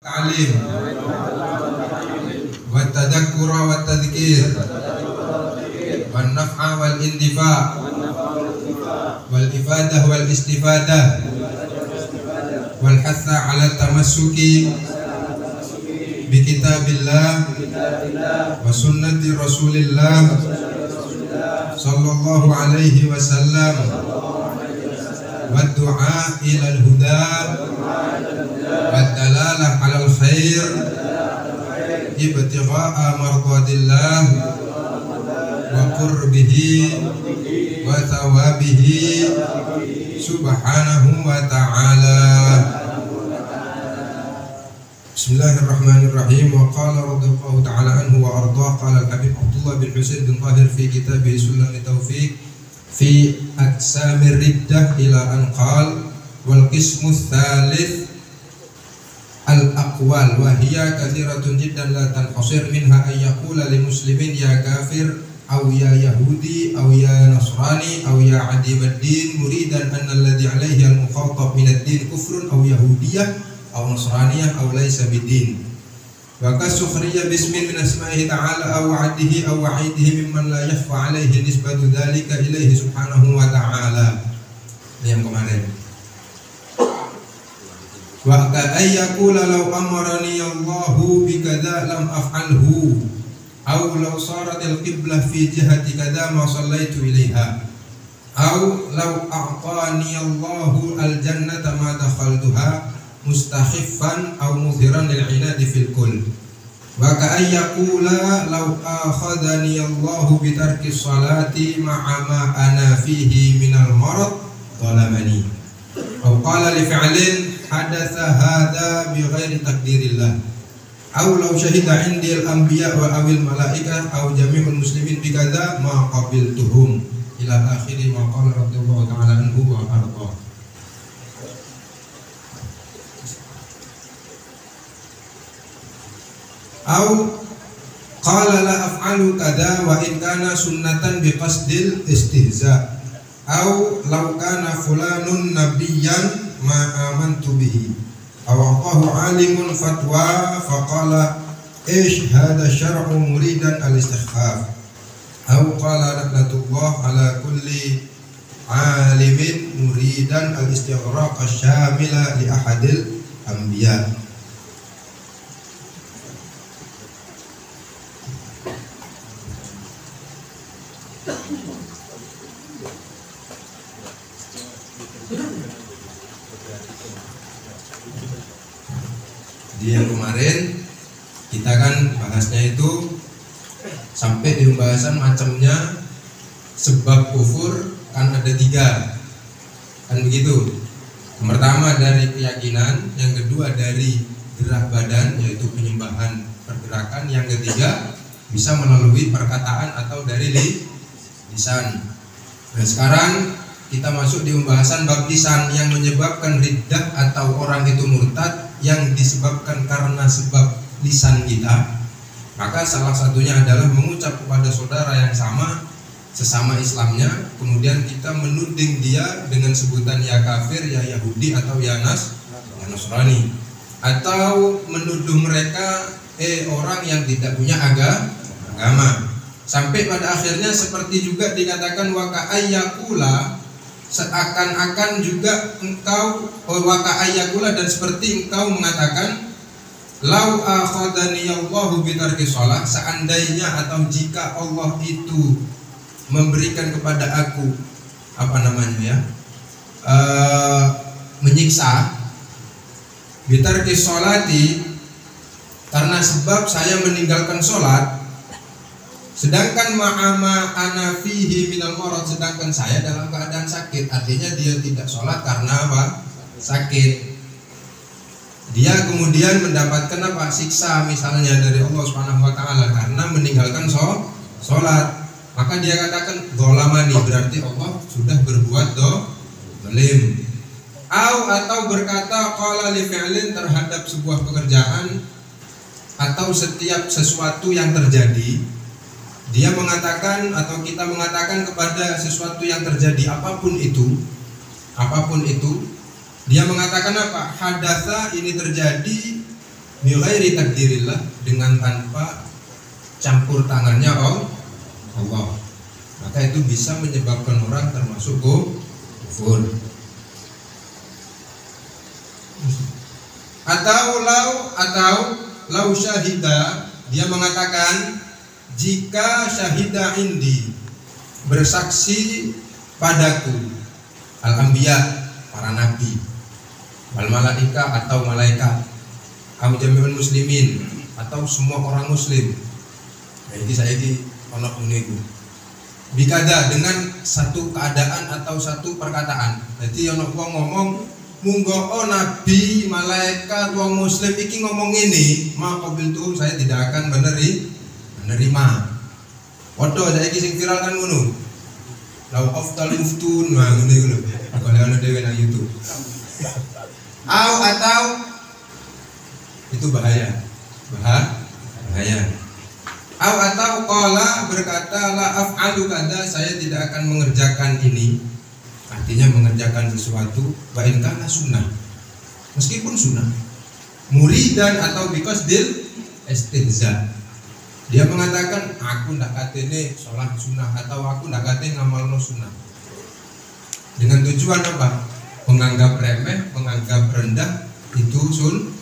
Ta'lim wa tadhakkura wa tadhkir wa naf'a wal indifa' wal ifadah wal istifadah wal hatha ala tamassuki bi kitabillah wa sunnati rasulillah sallallahu alaihi wasallam wa du'a ila al-huda wa dalalah ala al-khair ibtigha'a mardadillah wa qurbihi wa thawabihi subhanahu wa ta'ala. Bismillahirrahmanirrahim. Wa qala radhiyallahu ta'ala anhu wa ardha qala al-habib Abdullah bin Husain bin Tahir fi kitabih Sulam Taufiq fi aqsamir riddah ila an qala wal qismu tsalits al-aqwal wa hiya katsiratun jiddan la tanhasir minha ay yaqula li muslimin ya kafir aw ya yahudi aw ya nasrani aw ya adibad din muridan anna alladhi alayhi al-mukhatab min ad-din kufrun aw yahudiyyah aw nasraniyah aw laysa bid-din wa kasukhriyya bismin min asma'ihi ta'ala aw wa'dihi aw wa'idihi mimman la yakhfa alayhi nisbatu dhalika ilayhi subhanahu wa ta'ala. Ini yang kemarin. Wa ka'ayyakula law amarani Allahu bikadza lam af'alhu aw law sarat al-qiblah fi jihati kadza ma sallaitu ilaiha aw law a'tani Allahu al-jannata ma dakhaltuha mustakhiffan aw mudhiran lil inadi fil kull wa ka'ayyakula law akhadani Allahu bi tarki salati ma'a ma ana fihi minal marad zalamani aw qala li fi'lin hadatha hadha bi ghairi takdirillah aw law syahida indi al-anbiya wa awil malaikah aw jami'ul muslimin bi kadza ma qabiltuhum ila akhiri ma qala radhiyallahu ta'ala anhu wa arda. Aw qala la af'alu kadza wa in kana sunnatan bi qasdil istihza aw law kana fulanun nabiyyan ma amantu bihi aw aqahu alimun fatwa faqala ish hada syar'u muridan al-istighfar aw qala laknatullah ala kulli alimin muridan al-istighraq asy-syamila li ahadil anbiya. Di yang kemarin kita kan bahasnya itu sampai di pembahasan macamnya sebab kufur kan ada 3 kan begitu. Yang pertama dari keyakinan, yang kedua dari gerak badan yaitu penyembahan pergerakan, yang ketiga bisa melalui perkataan atau dari lisan. Nah sekarang kita masuk di pembahasan bab lisan yang menyebabkan riddah atau orang itu murtad yang disebabkan karena sebab lisan kita. Maka salah satunya adalah mengucap kepada saudara yang sama sesama Islamnya, kemudian kita menuding dia dengan sebutan ya kafir, ya Yahudi atau ya Nasrani, atau menuduh mereka orang yang tidak punya agama. Sampai pada akhirnya seperti juga dikatakan wa ka'ayyakula, seakan-akan juga engkau wa ka'ayyakula, dan seperti engkau mengatakan lau akhadani Allahu bi tarki shalah, seandainya atau jika Allah itu memberikan kepada aku menyiksa bi tarki sholati, karena sebab saya meninggalkan sholat, sedangkan ma'ama ana fihi minal marad, sedangkan saya dalam keadaan sakit. Artinya dia tidak sholat karena apa? Sakit. Dia kemudian mendapatkan siksa misalnya dari Allah Subhanahu wa taala karena meninggalkan sholat. Maka dia katakan dolamani, berarti Allah sudah berbuat dolim. Atau berkata qala li fi'lin, terhadap sebuah pekerjaan atau setiap sesuatu yang terjadi. Dia mengatakan atau kita mengatakan kepada sesuatu yang terjadi apapun itu, dia mengatakan apa? Hadatsa, ini terjadi bi ghairi takdirillah, dengan tanpa campur tangannya Allah, maka itu bisa menyebabkan orang termasuk kufur. Atau lau syahida, dia mengatakan jika syahida indi, bersaksi padaku, al-anbiya, para nabi, wal malaika, atau malaikat, au jami'ul muslimin, atau semua orang muslim. Nah, ini saya di ono uniku. Bikada, dengan satu keadaan atau satu perkataan. Jadi ono wong ngomong munggo nabi, malaikat, wong muslim iki ngomong ini, maqabil tuh saya tidak akan menerima. Waduh, saya iki sing viral kan ngono. Lau afdal muftun, nah ngene iku lho. Kalau ana dhewe nang YouTube. Atau itu bahaya. Atau qala, berkata la af'alu kada, saya tidak akan mengerjakan ini. Artinya mengerjakan sesuatu wa in kana sunnah, meskipun sunnah, muridan atau because dil istihza. Dia mengatakan aku ndak katene sholat sunnah, atau aku ndak katene ngamalno sunnah, dengan tujuan apa? Menganggap remeh, menganggap rendah itu sunnah.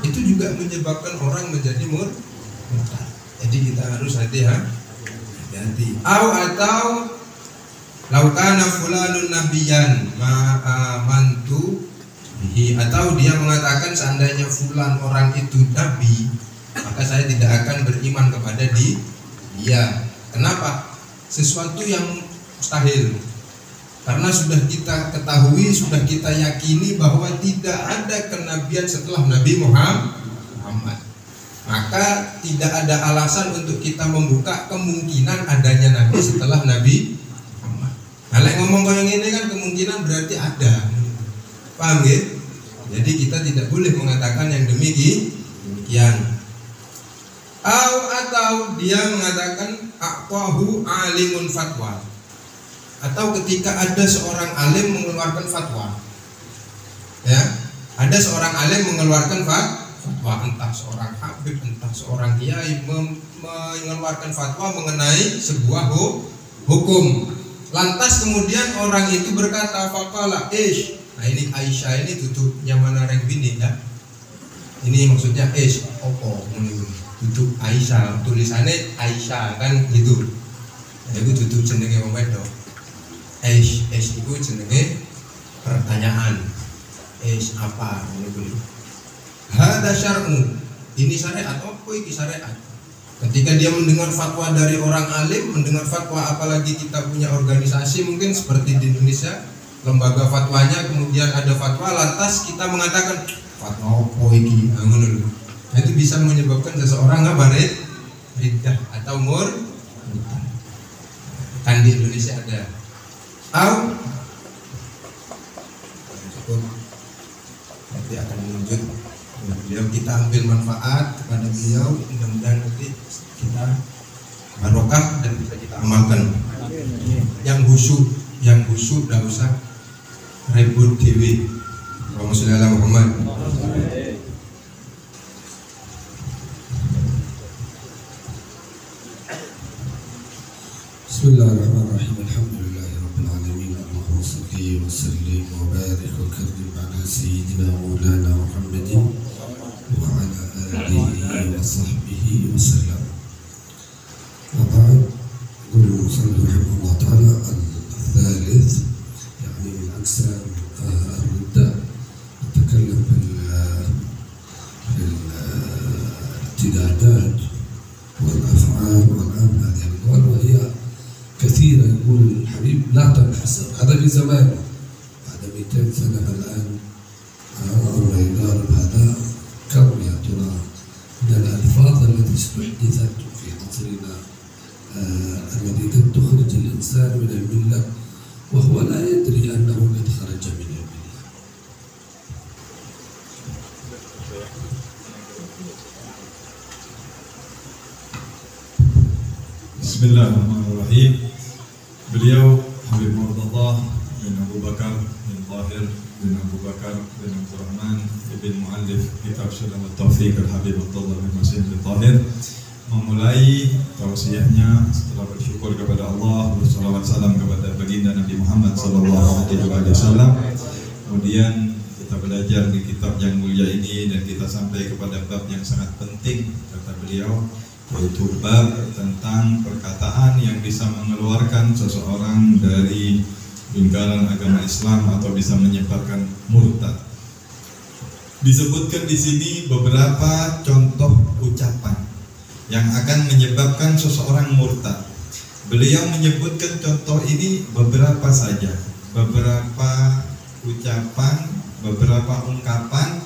Itu juga menyebabkan orang menjadi murtad. Jadi kita harus hati-hati. Atau laukana fulanun nabiyan ma'amantu bihi, atau dia mengatakan seandainya fulan orang itu nabi, maka saya tidak akan beriman kepada dia. Kenapa? Sesuatu yang mustahil. Karena sudah kita ketahui, sudah kita yakini bahwa tidak ada kenabian setelah Nabi Muhammad. Maka tidak ada alasan untuk kita membuka kemungkinan adanya nabi setelah Nabi Muhammad. Kalau ngomong kayak gini kan kemungkinan berarti ada. Paham ya? Jadi kita tidak boleh mengatakan yang demikian. Atau dia mengatakan aqwahu alimun fatwa, atau ketika ada seorang alim mengeluarkan fatwa, ya, ada seorang alim mengeluarkan fatwa, entah seorang habib, entah seorang kiai mengeluarkan fatwa mengenai sebuah hukum. Lantas kemudian orang itu berkata faqala nah ini Aisyah ini tutupnya mana reng bini ya. Ini maksudnya opo tutup Aisyah, tulisannya Aisyah kan gitu. Nah, itu tutup jenenge wong wedok. Itu jenenge pertanyaan. Apa ini? Hada syar'u, ini syariat. Apa iki syariat? Ketika dia mendengar fatwa dari orang alim, mendengar fatwa, apalagi kita punya organisasi mungkin seperti di Indonesia, lembaga fatwanya, kemudian ada fatwa, lantas kita mengatakan fatwa apa iki? Nah, itu bisa menyebabkan seseorang riddah atau murtad. Kan di Indonesia ada. Nanti akan lanjut. Beliau kita ambil manfaat kepada beliau, mudah-mudahan nanti kita barokah dan bisa kita amalkan. Yang khusyuk tidak usah ribut dewi. Allahumma sholli ala Muhammad. Bismillahirrahmanirrahim. Alhamdulillahirabbil alamin. Allahumma shalli wa sallim wa barik wa karrim ala sayyidina Maulana Muhammadin wa ala alihi wa sahbihi wa sallam. Wa ba'd, qul sallallahu alaihi wa ta'ala al-thalith, yani min aqsam ar-ridda, natakallam bil i'tidadat wal af'al wal amal, wa hiya كثيرا. يقول الحبيب لا تنحصر، هذا في زمانه بعد 200 سنة الآن أو يقارب هذا. كم يا ترى من الألفاظ التي استحدثت في عصرنا التي قد تخرج الإنسان من الملة وهو لا يدري أنه قد خرج من الملة. Bismillahirrahmanirrahim. Beliau Habib Murtadah bin Abu Bakar bin Tahir bin Abu Bakar bin Abdul Rahman bin Mu'allif kitab Sulam At-Taufiq Al-Habib Abdullah bin Masih bin Tahir memulai tausiahnya setelah bersyukur kepada Allah, bersalawat salam kepada baginda Nabi Muhammad sallallahu alaihi wasallam. Kemudian kita belajar di kitab yang mulia ini dan kita sampai kepada bab yang sangat penting kata beliau, yaitu bab tentang perkataan yang bisa mengeluarkan seseorang dari lingkaran agama Islam atau bisa menyebabkan murtad. Disebutkan di sini beberapa contoh ucapan yang akan menyebabkan seseorang murtad. Beliau menyebutkan contoh ini beberapa saja, beberapa ucapan, beberapa ungkapan,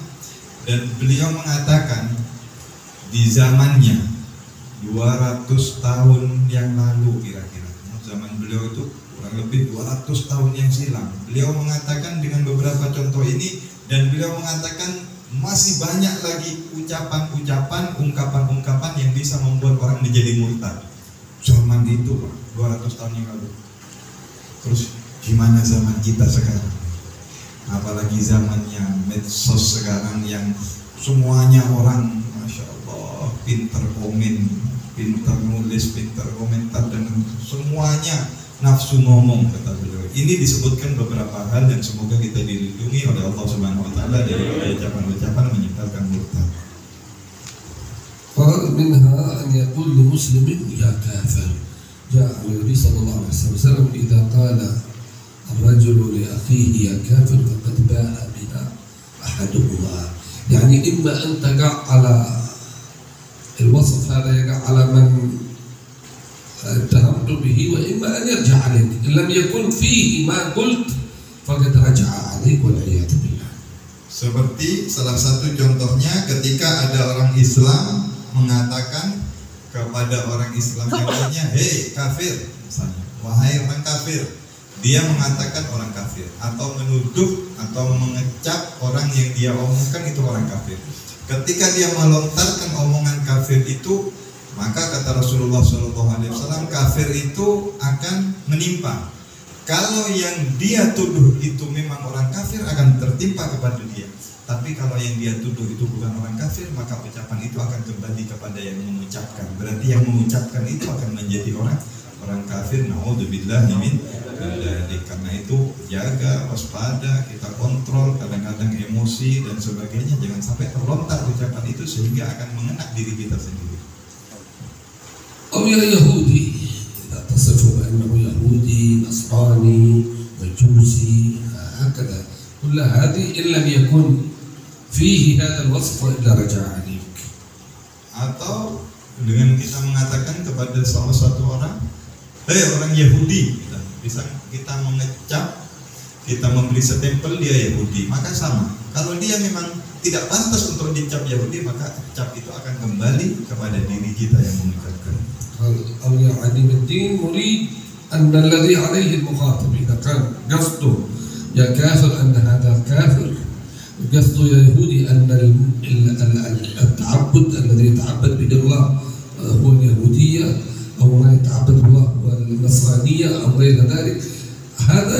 dan beliau mengatakan di zamannya 200 tahun yang lalu kira-kira, zaman beliau itu kurang lebih 200 tahun yang silam, beliau mengatakan dengan beberapa contoh ini, dan beliau mengatakan masih banyak lagi ucapan-ucapan, ungkapan-ungkapan yang bisa membuat orang menjadi murtad. Zaman itu 200 tahun yang lalu. Terus gimana zaman kita sekarang? Apalagi zamannya medsos sekarang yang semuanya orang, Masya Allah, pinter komen, pinter nulis, pinter komentar, dan semuanya nafsu ngomong kata beliau. Ini disebutkan beberapa hal dan semoga kita dilindungi oleh Allah Subhanahu wa taala dari ucapan-ucapan menyebabkan murtad. فمنها أن يقول لمسلم يا كافر. جاء النبي صلى الله عليه وسلم إذا قال الرجل لأخيه يا كافر فقد باء بنا أحدهما. يعني إما أن تقع على الوصف هذا، يقع على من اتهمت به، وإما أن يرجع عليك. إن لم يكن فيه ما قلت فقد رجع عليك والعياذ بالله. Seperti salah satu contohnya ketika ada orang Islam mengatakan kepada orang Islam yang lainnya, hei kafir, misalnya, wahai orang kafir. Dia mengatakan orang kafir atau menuduh atau mengecap orang yang dia omongkan itu orang kafir. Ketika dia melontarkan omongan kafir itu, maka kata Rasulullah SAW, kafir itu akan menimpa. Kalau yang dia tuduh itu memang orang kafir, akan tertimpa kepada dia. Tapi kalau yang dia tuduh itu bukan orang kafir, maka ucapan itu akan kembali kepada yang mengucapkan. Berarti yang mengucapkan itu akan menjadi orang kafir. Na'udzubillah min dzalik. Karena itu jaga, waspada, kita kontrol kadang-kadang emosi dan sebagainya, jangan sampai terlontar ucapan itu sehingga akan mengena diri kita sendiri. أو يا يهودي إذا تصفه بأنه يهودي نصراني مجوسي هكذا، كل هذه إن لم يكن فيه هذا الوصف إلا رجع عليك. Atau dengan kita mengatakan kepada salah satu orang, hei orang Yahudi, bisa kita mengecap, kita memberi stempel dia Yahudi, maka sama. Kalau dia memang tidak pantas untuk dicap Yahudi, maka cap itu akan kembali kepada diri kita yang mengucapkan. أو يا عليم الدين مريد أن الذي عليه المخاطب إذا كان قصده يا كافر أن هذا كافر، قصده يا يهودي أن التعبد الذي يتعبد به الله هو اليهودية، أو ما يتعبد الله هو النصرانية أو غير ذلك، هذا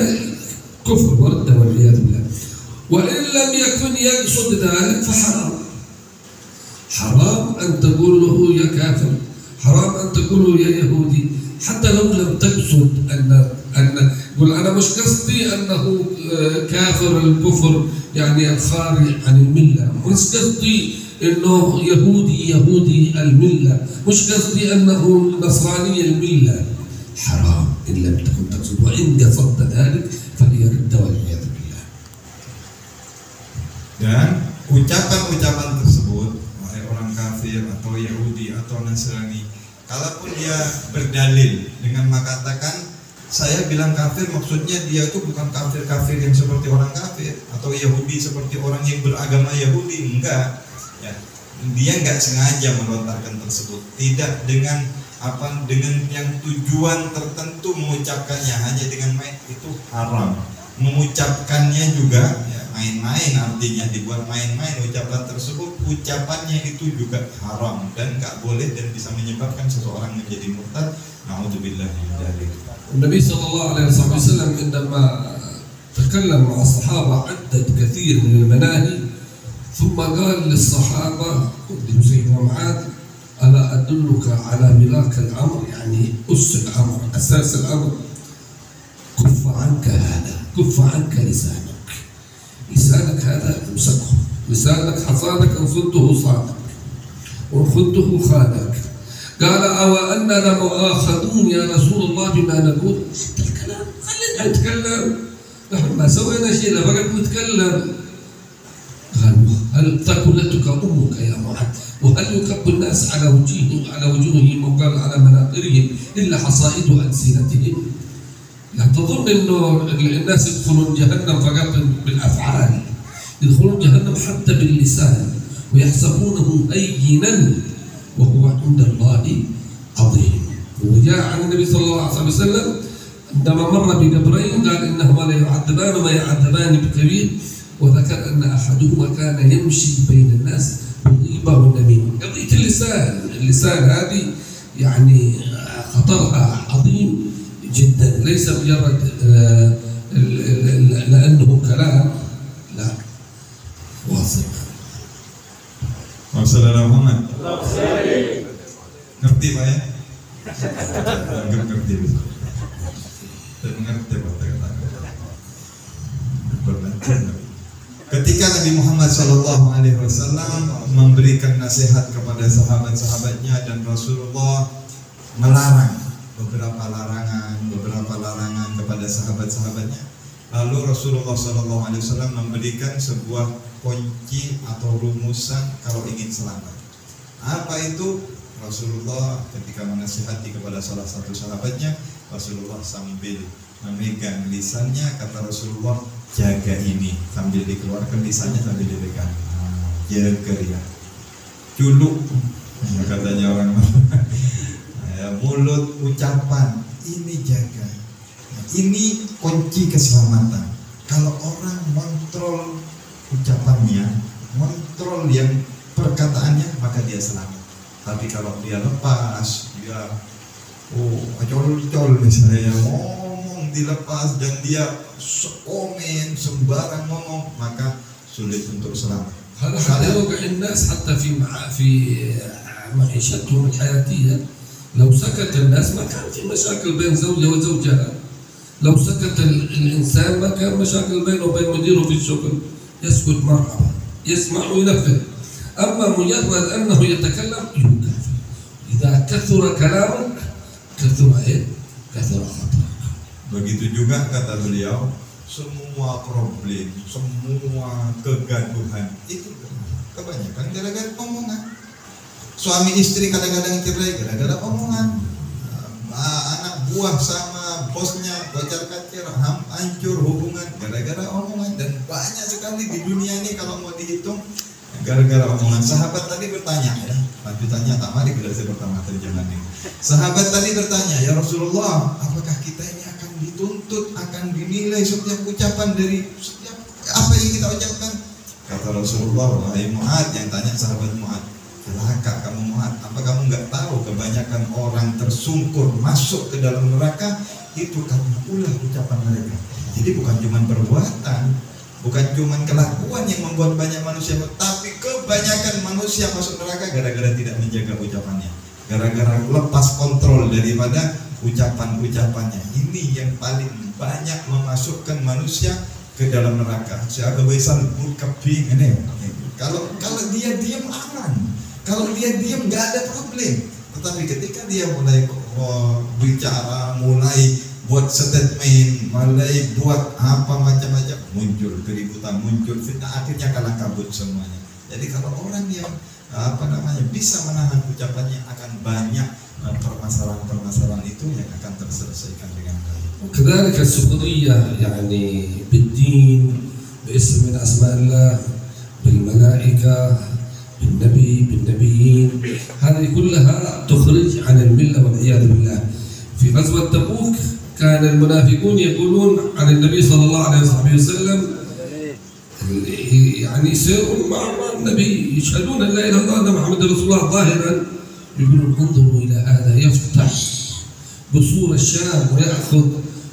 كفر ورد والعياذ بالله. وإن لم يكن يقصد ذلك فحرام. حرام أن تقول له يا كافر، حرام أن تقولوا يا يهودي، حتى لو لم تقصد أن قل أنا مش قصدي أنه كافر الكفر يعني الخارج عن الملة، مش قصدي أنه يهودي الملة، مش قصدي أنه نصراني الملة. حرام إن لم تكن تقصد، وإن قصدت ذلك فليرد والعياذ بالله. Dan ucapan-ucapan tersebut, wahai orang kafir atau Yahudi atau Nasrani, kalaupun dia berdalil dengan mengatakan saya bilang kafir, maksudnya dia itu bukan kafir yang seperti orang kafir, atau Yahudi seperti orang yang beragama Yahudi, enggak ya. Dia enggak sengaja melontarkan tersebut, tidak dengan dengan yang tujuan tertentu mengucapkannya, hanya dengan main, itu haram. Mengucapkannya juga ya, main-main, artinya dibuat main-main ucapan tersebut, ucapannya itu juga haram dan enggak boleh dan bisa menyebabkan seseorang menjadi murtad. Na'udzubillah min dzalik. النبي صلى الله عليه وسلم عندما تكلم مع الصحابة عدد كثير من المناهي، ثم قال للصحابة قدم سيدنا معاذ: ألا أدلك على ملاك الأمر، يعني أس الأمر، أساس الأمر. كف عنك هذا، كف عنك لسانك. لسانك هذا امسكه، لسانك حصانك، إن خنته صانك وإن خنته خانك. قال: أو أننا لمؤاخذون يا رسول الله بما نقول؟ حتى الكلام خلينا نتكلم، نحن ما سوينا شيء فقط نتكلم. قال: هل ثقلتك أمك يا معاذ؟ وهل يكب الناس على وجوههم وقال على مناقرهم إلا حصائد ألسنتهم؟ لا تظن إنه الناس يدخلون جهنم فقط بالأفعال، يدخلون جهنم حتى باللسان، ويحسبونه هينا وهو عند الله عظيم. وجاء عن النبي صلى الله عليه وسلم عندما مر بقبرين قال: إنهما لا يعذبان وما يعذبان بكبير، وذكر أن أحدهما كان يمشي بين الناس بالغيبة والنميمة. قضية اللسان هذه يعني خطرها عظيم جدا، ليس مجرد لأنه كلام، لا، واصل. Wassalamualaikum Muhammad. Ngerti Pak ya? Ngerti bisa. Ngerti Pak kata-kata. Ketika Nabi Muhammad SAW memberikan nasihat kepada sahabat-sahabatnya dan Rasulullah melarang beberapa larangan kepada sahabat-sahabatnya, lalu Rasulullah SAW memberikan sebuah kunci atau rumusan kalau ingin selamat. Apa itu? Rasulullah ketika menasihati kepada salah satu sahabatnya, Rasulullah sambil memegang lisannya, kata Rasulullah, jaga ini, sambil dikeluarkan lisannya sambil dipegang, jaga ya, culuk katanya orang mulut, ucapan, ini jaga, ini kunci keselamatan. Kalau orang kontrol ucapannya, kontrol yang perkataannya, maka dia selamat. Tapi kalau dia lepas, dia col misalnya, ngomong dilepas dan dia komen sembarang ngomong, maka sulit untuk selamat. هذا حتى يوقع الناس حتى في معيشتهم الحياتية. لو سكت الناس ما كان في مشاكل بين زوجة وزوجها. لو سكت الإنسان ما كان مشاكل بينه وبين مديره في الشغل. يسكت مرحبا، يسمع وينفذ. أما مجرد أنه يتكلم يوقف. إذا كثر كلامك كثر خطرك. Begitu juga kata beliau, semua problem, semua kegaduhan itu kebanyakan gara-gara omongan. Suami istri kadang-kadang cerai gara-gara omongan. Anak buah sama bosnya kocar-kacir, hancur hubungan gara-gara omongan. Dan banyak sekali di dunia ini kalau mau dihitung gara-gara omongan. Sahabat tadi bertanya ya, lanjutannya tak mari generasi pertama terjemahan ini. Sahabat tadi bertanya, ya Rasulullah, apakah kita ini akan dituntut, akan dinilai setiap ucapan dari setiap apa yang kita ucapkan? Kata Rasulullah, wahai Mu'ad, yang tanya sahabat Mu'ad, celaka kamu Mu'ad, apa kamu nggak tahu kebanyakan orang tersungkur masuk ke dalam neraka itu karena ulah ucapan mereka. Jadi bukan cuma perbuatan, bukan cuma kelakuan yang membuat banyak manusia, tapi kebanyakan manusia masuk neraka gara-gara tidak menjaga ucapannya, gara-gara lepas kontrol daripada ucapan-ucapannya. Ini yang paling banyak memasukkan manusia ke dalam neraka. Siapa besar berkeping ini. Kalau dia diam aman, kalau dia diam nggak ada problem. Tetapi ketika dia mulai bicara, mulai buat statement, mulai buat apa macam-macam, muncul keributan, muncul fitnah, akhirnya kalah kabut semuanya. Jadi kalau orang yang bisa menahan ucapannya, akan banyak permasalahan-permasalahan itu yang akan terselesaikan dengan baik. وكذلك السخرية يعني بالدين، باسم من أسماء الله، بالملائكة، بالنبي، بالنبيين، هذه كلها تخرج عن الملة والعياذ بالله. في غزوة تبوك كان المنافقون يقولون عن النبي صلى الله عليه وسلم يعني يسيرون مع النبي، يشهدون أن لا إله إلا الله أن محمد رسول الله ظاهرا، يقولون انظروا إلى هذا يفتح بصور الشام ويأخذ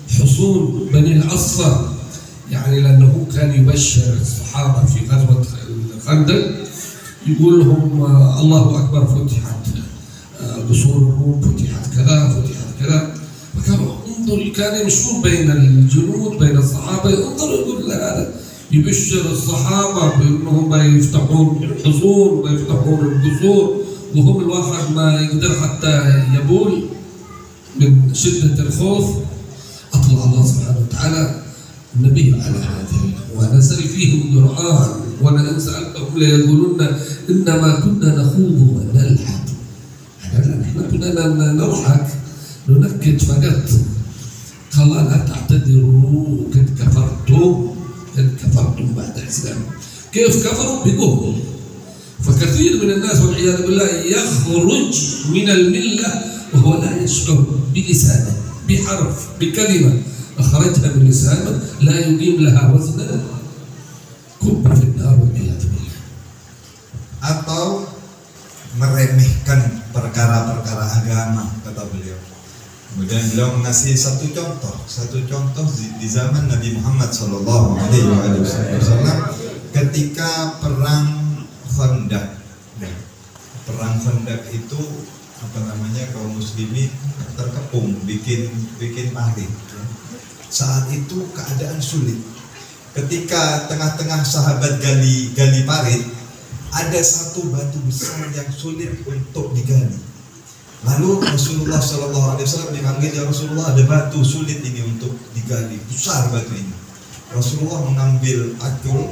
حصون بني الأصفر، يعني لأنه كان يبشر الصحابة في غزوة الخندق يقول لهم الله أكبر فتحت قصور الروم، فتحت كذا فكانوا انظر، كان يمشون بين الجنود بين الصحابة، انظروا يقول هذا يبشر الصحابة بأنهم يفتحون الحصون ويفتحون القصور وهم الواحد ما يقدر حتى يبول من شدة الخوف. أطلع الله سبحانه وتعالى النبي على هذه ونزل فيهم القرآن، ولئن سألتهم ليقولون إنما كنا نخوض ونلعب. نحن كنا نضحك ننكت فقط. قال لا تعتذروا قد كفرتم بعد الإسلام. كيف كفروا؟ بقوة. فكثير من الناس والعياذ بالله يخرج من الملة وهو لا يشعر بلسانه، بحرف بكلمة أخرجها من لسانه لا يقيم لها وزنا، كب في النار والعياذ بالله. Atau meremehkan perkara-perkara agama, kata beliau. Kemudian beliau mengasih satu contoh di zaman Nabi Muhammad SAW ketika perang Khandaq. Perang Khandaq itu kaum muslimin terkepung bikin parit. Saat itu keadaan sulit. Ketika tengah-tengah sahabat gali parit, ada satu batu besar yang sulit untuk digali. Lalu Rasulullah SAW dipanggil, ya Rasulullah, ada batu sulit ini untuk digali, besar batu ini. Rasulullah mengambil acul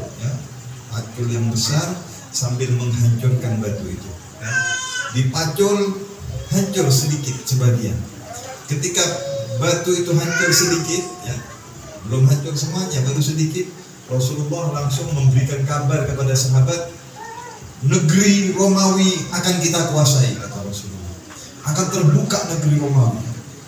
yang besar sambil menghancurkan batu itu. Dipacul, hancur sedikit sebagian. Ketika batu itu hancur sedikit, belum hancur semuanya, baru sedikit, Rasulullah langsung memberikan kabar kepada sahabat, negeri Romawi akan kita kuasai, kata Rasulullah. Akan terbuka negeri Romawi.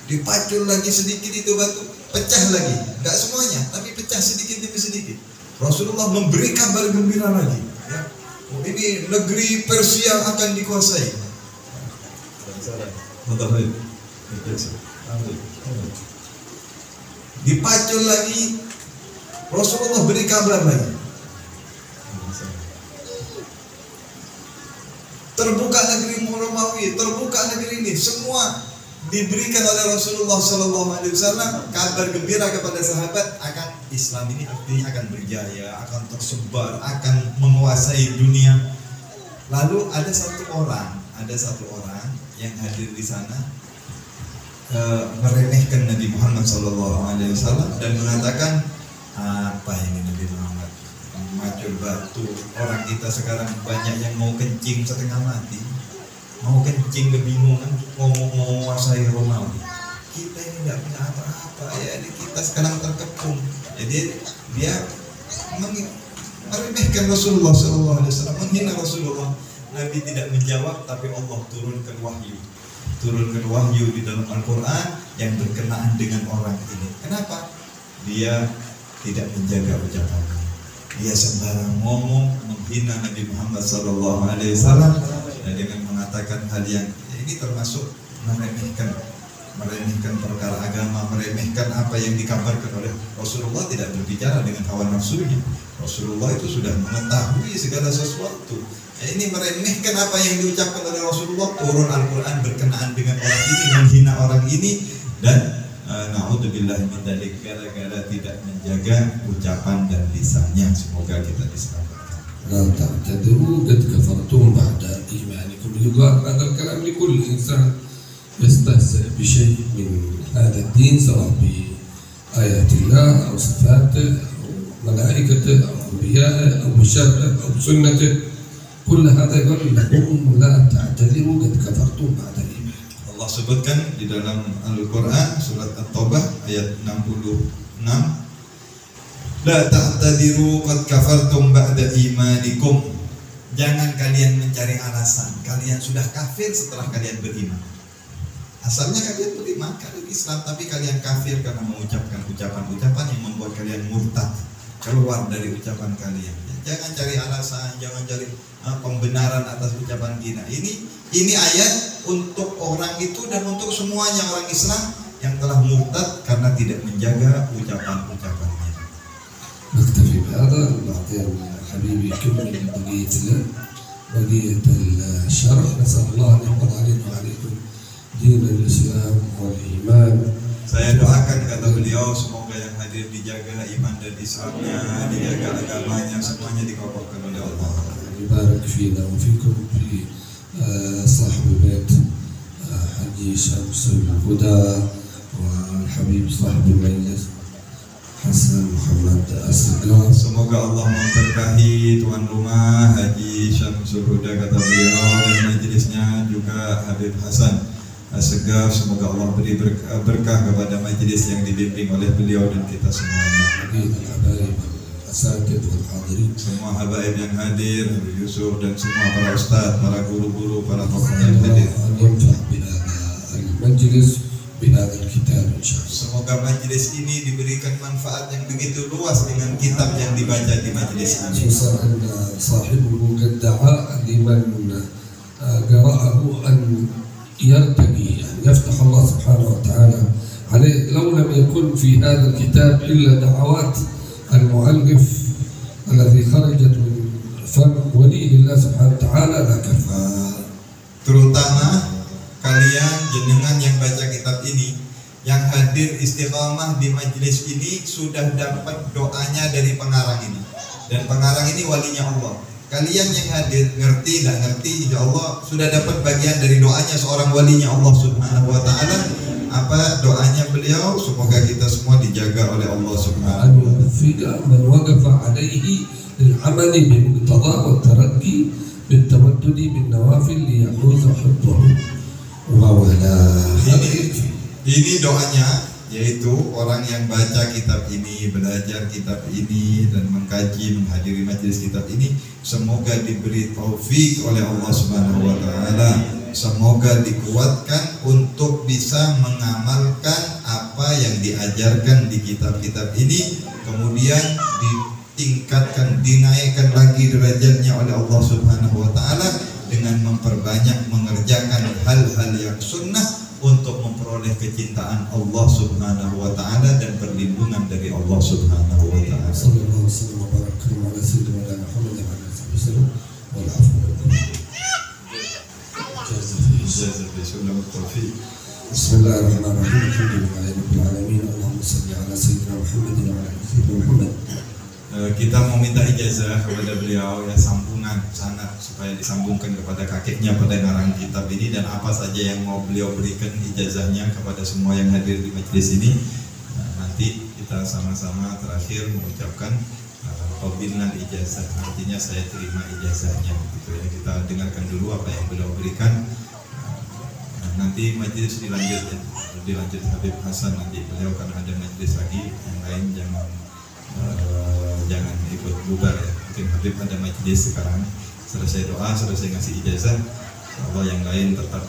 Dipacul lagi sedikit itu batu, pecah lagi, enggak semuanya, tapi pecah sedikit demi sedikit. Rasulullah memberi kabar gembira lagi, ini negeri Persia akan dikuasai. Dipacul lagi, Rasulullah beri kabar lagi, terbuka negeri Romawi, terbuka negeri ini. Semua diberikan oleh Rasulullah SAW kabar gembira kepada sahabat akan Islam ini artinya akan berjaya, akan tersebar, akan menguasai dunia. Lalu ada satu orang yang hadir di sana meremehkan Nabi Muhammad SAW dan mengatakan, apa ini Nabi Muhammad macul batu, orang kita sekarang banyak yang mau kencing setengah mati, mau kencing kebingungan, mau menguasai Romawi. Kita ini tidak punya apa-apa, ini kita sekarang terkepung. Jadi dia meremehkan Rasulullah SAW, menghina Rasulullah. Nabi tidak menjawab, tapi Allah turunkan wahyu di dalam Al-Quran yang berkenaan dengan orang ini. Kenapa? Dia tidak menjaga ucapannya. Dia sembarang ngomong, menghina Nabi Muhammad SAW dan dengan mengatakan hal yang ini termasuk meremehkan perkara agama, meremehkan apa yang dikabarkan oleh Rasulullah. Tidak berbicara dengan hawa nafsunya. Rasulullah itu sudah mengetahui segala sesuatu. Ini meremehkan apa yang diucapkan oleh Rasulullah. Turun Al-Quran berkenaan dengan orang ini, menghina orang ini, dan na'udzubillah min dzalik, gara-gara tidak menjaga ucapan dan lisannya. Semoga kita diselamatkan. لا تعتذروا قد كفرتم بعد إيمانكم. يقال هذا الكلام لكل إنسان يستهزئ بشيء من هذا الدين، سواء بآيات الله أو صفاته أو ملائكته أو أنبيائه أو بشرعه أو بسنته، كل هذا يقول لهم لا تعتذروا قد كفرتم بعد إيمانكم. Allah sebutkan di dalam Al-Quran surat At-Taubah ayat 66, la ta'tadiru qad kafartum ba'da imanikum. Jangan kalian mencari alasan, kalian sudah kafir setelah kalian beriman. Asalnya kalian beriman, kalian Islam, tapi kalian kafir karena mengucapkan ucapan-ucapan yang membuat kalian murtad, keluar dari ucapan kalian. Jangan cari alasan, jangan cari pembenaran atas ucapan kita. Ini ayat untuk orang itu dan untuk semuanya orang Islam yang telah murtad karena tidak menjaga ucapan-ucapannya. نكتفي بهذا. بعدين حبيبي يكمل بقية الشرح. نسأل الله أن يحفظ علينا وعليكم دين الإسلام والإيمان. Saya doakan, kata beliau, semoga yang hadir dijaga iman dan Islamnya, dijaga agamanya, semuanya dikabulkan oleh Allah. يبارك فينا وفيكم في صاحب البيت حجي شمس الهدى والحبيب صاحب المجلس Hasan Muhammad Asgar. Semoga Allah memberkahi tuan rumah Haji Syamsul Huda, kata beliau, dan majelisnya juga Habib Hasan Asgar. Semoga Allah beri berkah kepada majelis yang dibimbing oleh beliau dan kita semuanya. Semua habaib yang hadir, Habib Yusuf dan semua para ustaz, para guru-guru, para tokoh yang hadir. Semoga majelis ini diberikan manfaat yang begitu luas dengan kitab yang dibaca di majelis ini. صاحبه قد دعا لمن قرأه أن يرتقي، يعني يفتح الله سبحانه وتعالى عليه. لو لم يكن في هذا الكتاب إلا دعوات المؤلف الذي خرجت من فم ولي الله سبحانه وتعالى لكفى. Terutama kalian jenengan yang baca kitab ini, yang hadir istiqamah di majelis ini, sudah dapat doanya dari pengarang ini. Dan pengarang ini walinya Allah. Kalian yang hadir, ngerti nggak ngerti, insya Allah sudah dapat bagian dari doanya seorang walinya Allah Subhanahu Wa Taala. Apa doanya beliau? Semoga kita semua dijaga oleh Allah Subhanahu Wa Taala. من وقف عليه للعمل بمقتضى والترقي بالتمدد بالنوافل ليحوز حبه وولاه. Ini doanya, yaitu orang yang baca kitab ini, belajar kitab ini, dan mengkaji, menghadiri majelis kitab ini, semoga diberi taufik oleh Allah Subhanahu Wa Taala. Semoga dikuatkan untuk bisa mengamalkan apa yang diajarkan di kitab-kitab ini, kemudian ditingkatkan, dinaikkan lagi derajatnya oleh Allah Subhanahu Wa Taala dengan memperbanyak mengerjakan hal-hal yang sunnah untuk memperoleh kecintaan Allah Subhanahu Wa Taala dan perlindungan dari Allah Subhanahu Wa Taala. Sallallahu alaihi wa barakatuh ala sayyidina Muhammad wa ala alihi wasallam wal afwu minkum. Bismillahirrahmanirrahim. Alhamdulillahirabbil alamin. Allahumma shalli ala sayyidina Muhammad wa ala ali sayyidina Muhammad. Kita mau minta ijazah kepada beliau, ya, sambungan sanad supaya disambungkan kepada kakeknya pada ngarang kitab ini, dan apa saja yang mau beliau berikan ijazahnya kepada semua yang hadir di majelis ini. Nanti kita sama-sama terakhir mengucapkan qabilnal ijazah, artinya saya terima ijazahnya, gitu ya. Kita dengarkan dulu apa yang beliau berikan. Nanti majelis dilanjut Habib Hasan, nanti beliau kan ada majelis lagi, yang lain jangan ikut bubar ya. Mungkin Habib ada majelis sekarang, selesai doa, selesai ngasih ijazah, Allah yang lain tetap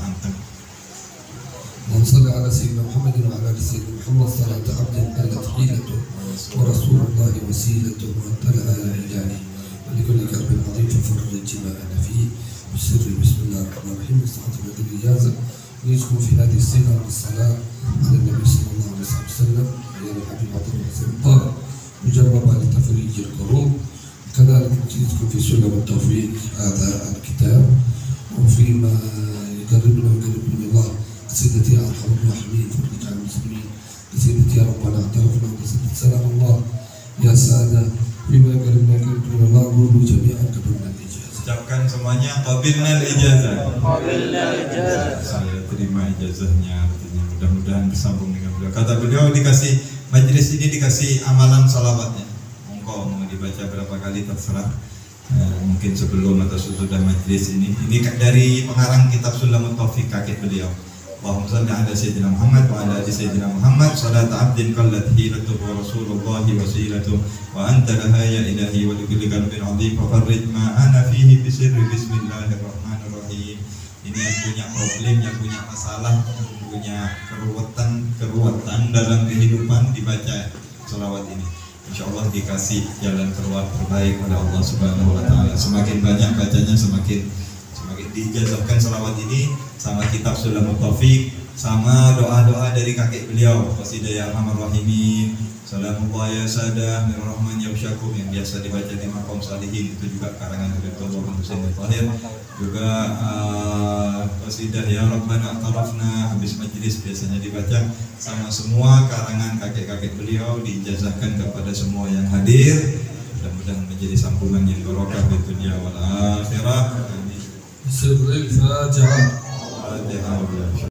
anteng. اللهم صل على سيدنا محمد وعلى ال سيدنا محمد صلاة عبد قلت حيلته ورسول الله وسيلته وانت لها يا إلهي ولكل كرب عظيم ففرج ما أنا فيه بسر بسم الله الرحمن الرحيم. استحق هذه الإجازة ويجكم في هذه الصيغة بالصلاة على النبي صلى الله عليه وسلم يا الحبيب عبد الحسين الطاهر مجربة لتفريج الكروب. كذلك نجدكم في سلم التوفيق هذا الكتاب، وفيما يقربنا من الله سيدتي يا ارحم الراحمين فرج عن المسلمين، سيدتي يا ربنا اعترفنا وسيدتي سلام الله يا سادة فيما يقربنا من الله قولوا جميعا قبلنا الإجازة. Ucapkan semuanya qabilnal ijazah. Qabilnal ijazah. Saya terima ijazahnya, artinya mudah-mudahan bersambung dengan beliau. Kata beliau dikasih majelis ini dikasih amalan salawatnya. Monggo mau dibaca berapa kali terserah. Mungkin sebelum atau sesudah majelis ini. Ini dari pengarang kitab Sulamut Taufik, kakek beliau. Allahumma shalli ala sayyidina Muhammad wa ala ali sayyidina Muhammad salata abdin qallat hilatuhu wa rasulullahi wasilatuhu wa anta laha ya ilahi wa likulli qalbin adhim wa farrij ma ana fihi bisirri bismillahirrahmanirrahim. Ini yang punya problem, yang punya masalah, yang punya keruwetan dalam kehidupan, dibaca selawat ini. Insya Allah dikasih jalan keluar terbaik oleh Allah Subhanahu Wa Taala. Semakin banyak bacanya semakin diijazahkan selawat ini sama kitab Sulamut Taufik, sama doa-doa dari kakek beliau, qasidah ya Arhamar Rahimin, Salamullah ya Sadah, Mirrahman ya Usyakum yang biasa dibaca di Maqam Salihin, itu juga karangan dari Dr. Husain Tahir. Juga qasidah ya Rabbana Atarafna habis majlis biasanya dibaca, sama semua karangan kakek-kakek beliau diijazahkan kepada semua yang hadir. Mudah-mudahan menjadi sambungan yang barokah di dunia wal akhirah. Amin. Sirrul Fatiha. Al-Fatihah.